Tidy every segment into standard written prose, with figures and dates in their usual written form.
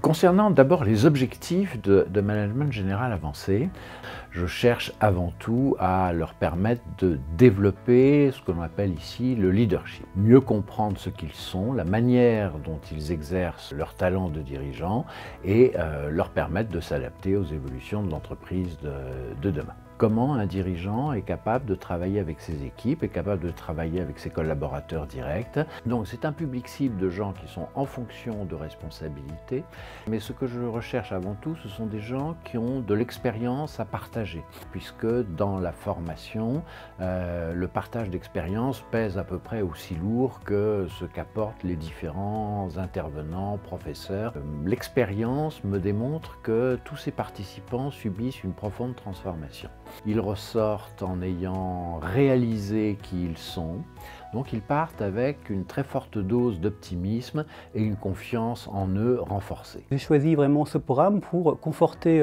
Concernant d'abord les objectifs de management général avancé, je cherche avant tout à leur permettre de développer ce que l'on appelle ici le leadership. Mieux comprendre ce qu'ils sont, la manière dont ils exercent leur talent de dirigeant et leur permettre de s'adapter aux évolutions de l'entreprise de demain. Comment un dirigeant est capable de travailler avec ses équipes, est capable de travailler avec ses collaborateurs directs. Donc c'est un public cible de gens qui sont en fonction de responsabilités. Mais ce que je recherche avant tout, ce sont des gens qui ont de l'expérience à partager. Puisque dans la formation, le partage d'expérience pèse à peu près aussi lourd que ce qu'apportent les différents intervenants, professeurs. L'expérience me démontre que tous ces participants subissent une profonde transformation. Ils ressortent en ayant réalisé qui ils sont, donc ils partent avec une très forte dose d'optimisme et une confiance en eux renforcée. J'ai choisi vraiment ce programme pour conforter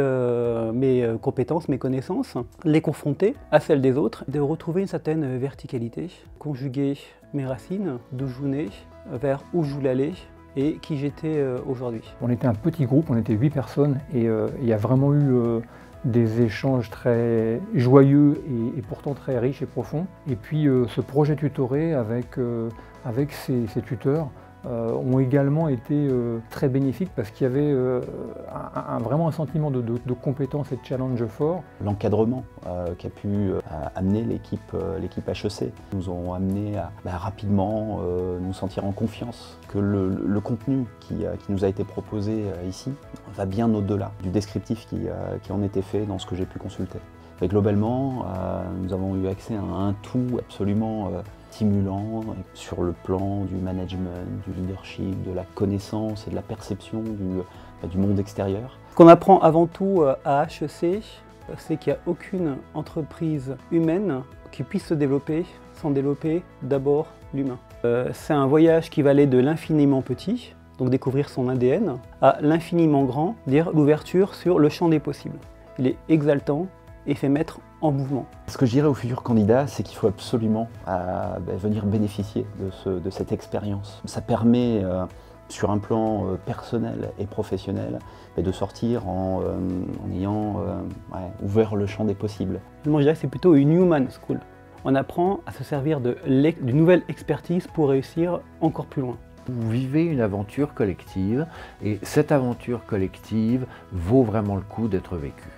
mes compétences, mes connaissances, les confronter à celles des autres, de retrouver une certaine verticalité, conjuguer mes racines, d'où je venais, vers où je voulais aller et qui j'étais aujourd'hui. On était un petit groupe, on était 8 personnes et il y a vraiment eu des échanges très joyeux et pourtant très riches et profonds. Et puis ce projet tutoré avec ces tuteurs ont également été très bénéfiques parce qu'il y avait vraiment un sentiment de compétence et de challenge fort. L'encadrement qu'a pu amener l'équipe HEC nous ont amené à rapidement nous sentir en confiance que le contenu qui nous a été proposé ici va bien au-delà du descriptif qui en était fait dans ce que j'ai pu consulter. Et globalement, nous avons eu accès à un tout absolument stimulant sur le plan du management, du leadership, de la connaissance et de la perception du monde extérieur. Ce qu'on apprend avant tout à HEC, c'est qu'il n'y a aucune entreprise humaine qui puisse se développer sans développer d'abord l'humain. C'est un voyage qui va aller de l'infiniment petit, donc découvrir son ADN, à l'infiniment grand, dire l'ouverture sur le champ des possibles. Il est exaltant et fait mettre en mouvement. Ce que je dirais aux futurs candidats, c'est qu'il faut absolument venir bénéficier de cette expérience. Ça permet, sur un plan personnel et professionnel, de sortir en ayant ouvert le champ des possibles. Moi, je dirais que c'est plutôt une human school. On apprend à se servir d'une nouvelle expertise pour réussir encore plus loin. Vous vivez une aventure collective et cette aventure collective vaut vraiment le coup d'être vécue.